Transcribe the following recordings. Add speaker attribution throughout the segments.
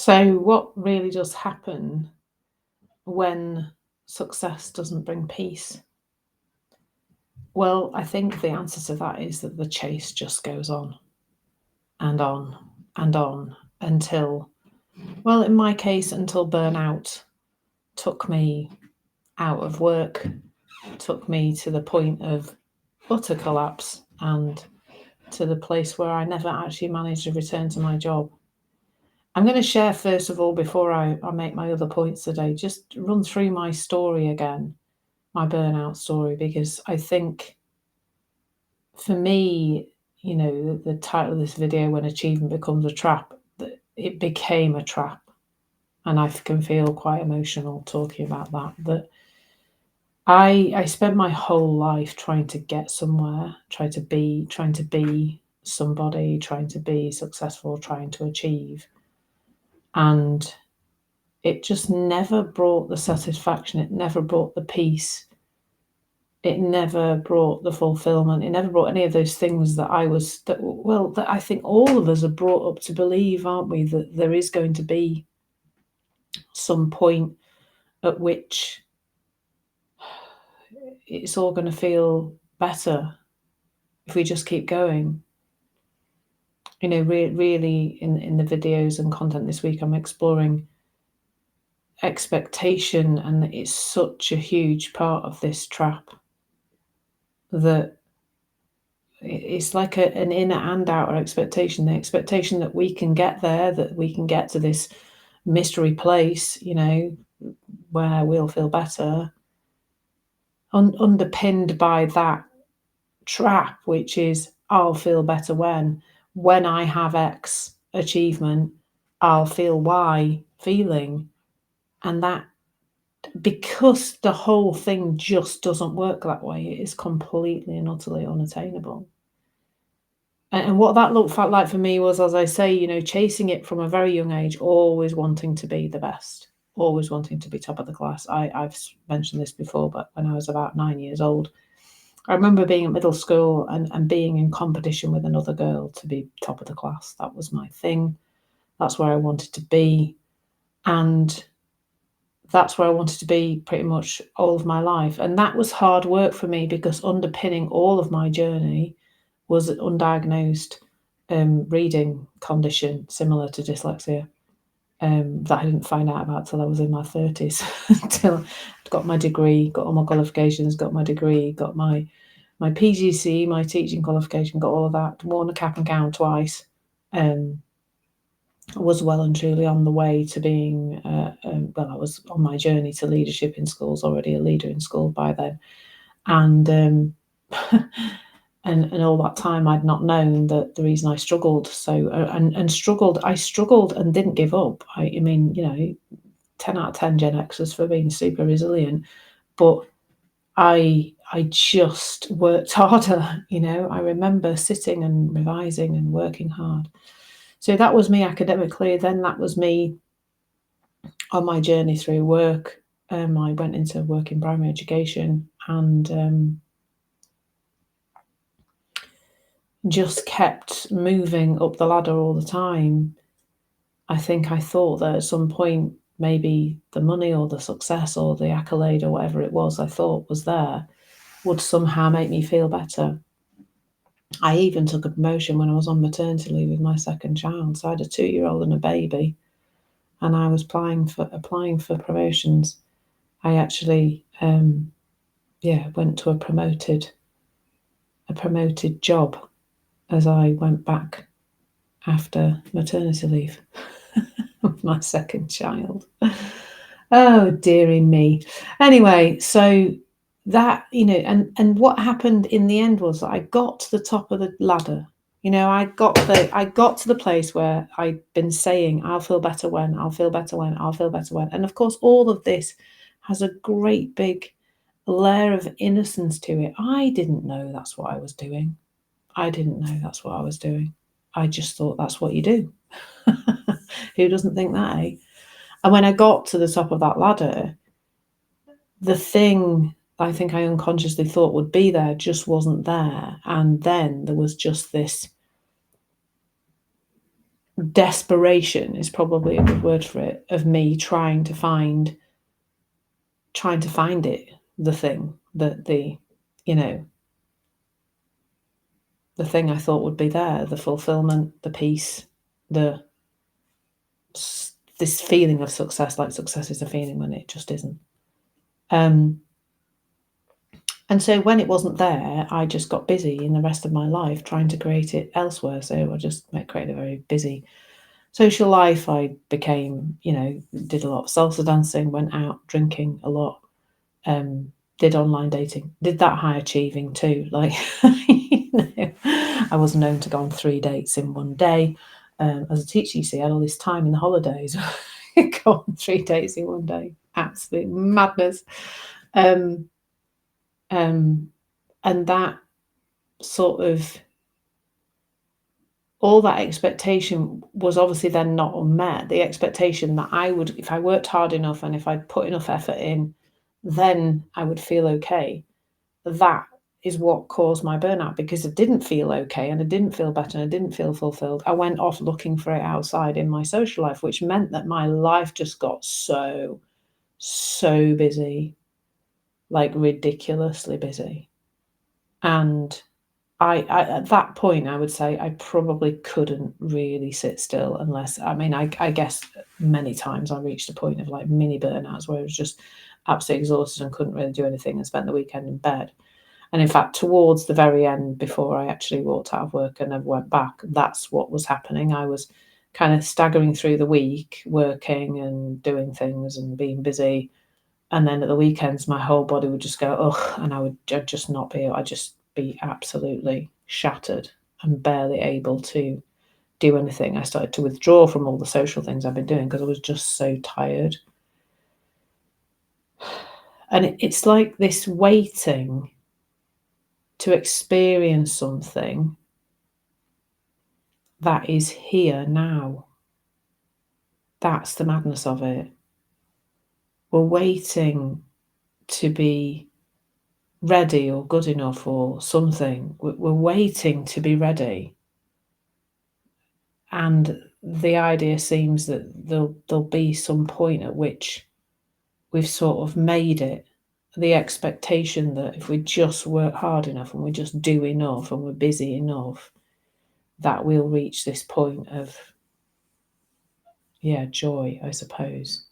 Speaker 1: So, what really does happen when success doesn't bring peace? Well, I think the answer to that is that the chase just goes on and on and on until, well, in my case, until burnout took me out of work, took me to the point of utter collapse and to the place where I never actually managed to return to my job. I'm going to share, first of all, before I make my other points today, just run through my story again, my burnout story, because I think for me, the title of this video, When Achievement Becomes a Trap, that it became a trap. And I can feel quite emotional talking about that. That I spent my whole life trying to get somewhere, trying to be somebody, trying to be successful, trying to achieve. And it just never brought the satisfaction. It never brought the peace. It never brought the fulfillment. It never brought any of those things that I think all of us are brought up to believe, aren't we? That there is going to be some point at which it's all going to feel better if we just keep going. Really in the videos and content this week, I'm exploring expectation, and it's such a huge part of this trap that it's like an inner and outer expectation. The expectation that we can get there, that we can get to this mystery place, where we'll feel better, underpinned by that trap, which is I'll feel better when I have X achievement, I'll feel Y feeling. And that, because the whole thing just doesn't work that way, it is completely and utterly unattainable. And what that looked like for me was, as I say, chasing it from a very young age, always wanting to be the best, always wanting to be top of the class. I've mentioned this before, but when I was about 9 years old, I remember being at middle school and being in competition with another girl to be top of the class. That was my thing. That's where I wanted to be. And that's where I wanted to be pretty much all of my life. And that was hard work for me, because underpinning all of my journey was an undiagnosed reading condition similar to dyslexia that I didn't find out about till I was in my 30s, until I got my degree, got all my qualifications, got my degree, got my PGC, my teaching qualification, got all of that, worn a cap and gown twice, was well and truly on the way to being, I was on my journey to leadership in schools, already a leader in school by then. And and all that time I'd not known that the reason I struggled I struggled and didn't give up. I mean, 10 out of 10 Gen Xers for being super resilient, but I just worked harder. I remember sitting and revising and working hard. So that was me academically. Then that was me on my journey through work. I went into work in primary education and just kept moving up the ladder all the time. I think I thought that at some point, maybe the money or the success or the accolade or whatever it was I thought was there would somehow make me feel better. I even took a promotion when I was on maternity leave with my second child. So I had a 2-year-old and a baby, and I was applying for promotions. I actually, went to a promoted job as I went back after maternity leave with my second child. Oh, dearie me. Anyway, so that, and what happened in the end was that I got to the top of the ladder. I got to the place where I'd been saying, I'll feel better when, I'll feel better when, I'll feel better when. And of course, all of this has a great big layer of innocence to it. I didn't know that's what I was doing. I just thought that's what you do. Who doesn't think that, eh? And when I got to the top of that ladder, the thing I think I unconsciously thought would be there just wasn't there. And then there was just this desperation is probably a good word for it, of me trying to find it, the thing that the thing I thought would be there, the fulfillment, the peace, this feeling of success, like success is a feeling when it just isn't. And so when it wasn't there, I just got busy in the rest of my life trying to create it elsewhere. So I just created a very busy social life. I became, did a lot of salsa dancing, went out drinking a lot, did online dating, did that high achieving too. Like, I was known to go on 3 dates in one day. As a teacher, you see, I had all this time in the holidays. Go on 3 dates in one day. Absolute madness. And that sort of, all that expectation was obviously then not unmet. The expectation that I would, if I worked hard enough and if I'd put enough effort in, then I would feel okay. That is what caused my burnout, because I didn't feel okay and I didn't feel better and I didn't feel fulfilled. I went off looking for it outside in my social life, which meant that my life just got so busy, like ridiculously busy. And I at that point, I would say I probably couldn't really sit still unless, I guess many times I reached a point of like mini burnouts where I was just absolutely exhausted and couldn't really do anything and spent the weekend in bed. And in fact, towards the very end, before I actually walked out of work and never went back, that's what was happening. I was kind of staggering through the week, working and doing things and being busy. And then at the weekends, my whole body would just go, ugh, and I'd just not be, I'd just be absolutely shattered and barely able to do anything. I started to withdraw from all the social things I've been doing because I was just so tired. And it's like this waiting to experience something that is here now. That's the madness of it. We're waiting to be ready or good enough or something. We're waiting to be ready. And the idea seems that there'll be some point at which we've sort of made it. The expectation that if we just work hard enough and we just do enough and we're busy enough, that we'll reach this point of, joy, I suppose.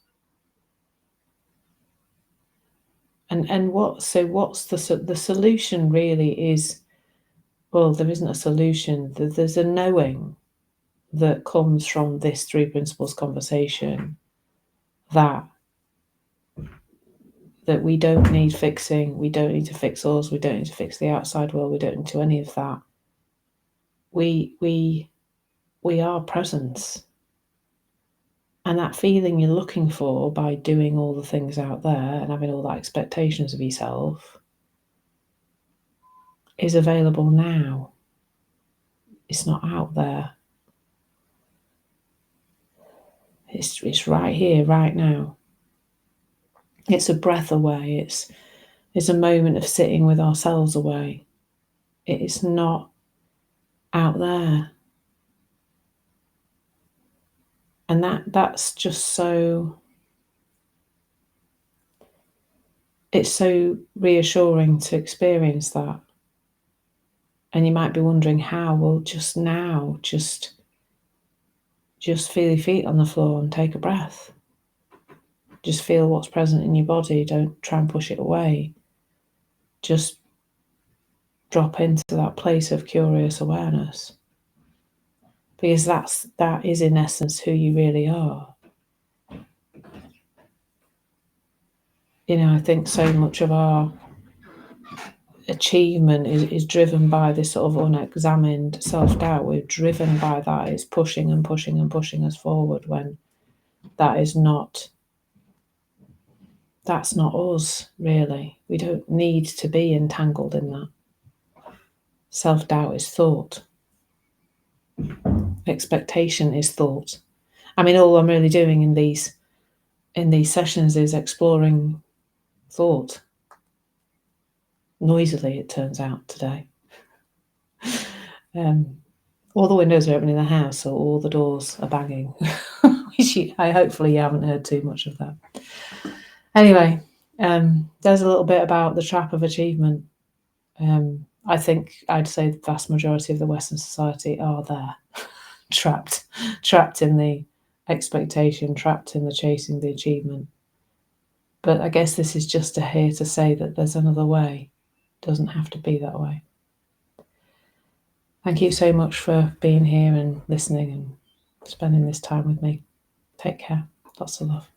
Speaker 1: And what's the solution really is, well, there isn't a solution. There's a knowing that comes from this 3 principles conversation that we don't need fixing, we don't need to fix us, we don't need to fix the outside world, we don't need to do any of that. We are presence. And that feeling you're looking for by doing all the things out there and having all that expectations of yourself is available now. It's not out there. It's right here, right now. It's a breath away. It's a moment of sitting with ourselves away. It's not out there. And that's just so, it's so reassuring to experience that. And you might be wondering how. Well, just now, just feel your feet on the floor and take a breath. Just feel what's present in your body. Don't try and push it away. Just drop into that place of curious awareness. Because that is in essence who you really are. I think so much of our achievement is driven by this sort of unexamined self-doubt. We're driven by that. It's pushing and pushing and pushing us forward when that's not us, really. We don't need to be entangled in that. Self-doubt is thought. Expectation is thought. All I'm really doing in these sessions is exploring thought. Noisily, it turns out today. all the windows are open in the house, so all the doors are banging. Hopefully you haven't heard too much of that. Anyway, there's a little bit about the trap of achievement. I think I'd say the vast majority of the Western society are there, trapped in the expectation, trapped in the chasing the achievement. But I guess this is just here to say that there's another way. It doesn't have to be that way. Thank you so much for being here and listening and spending this time with me. Take care. Lots of love.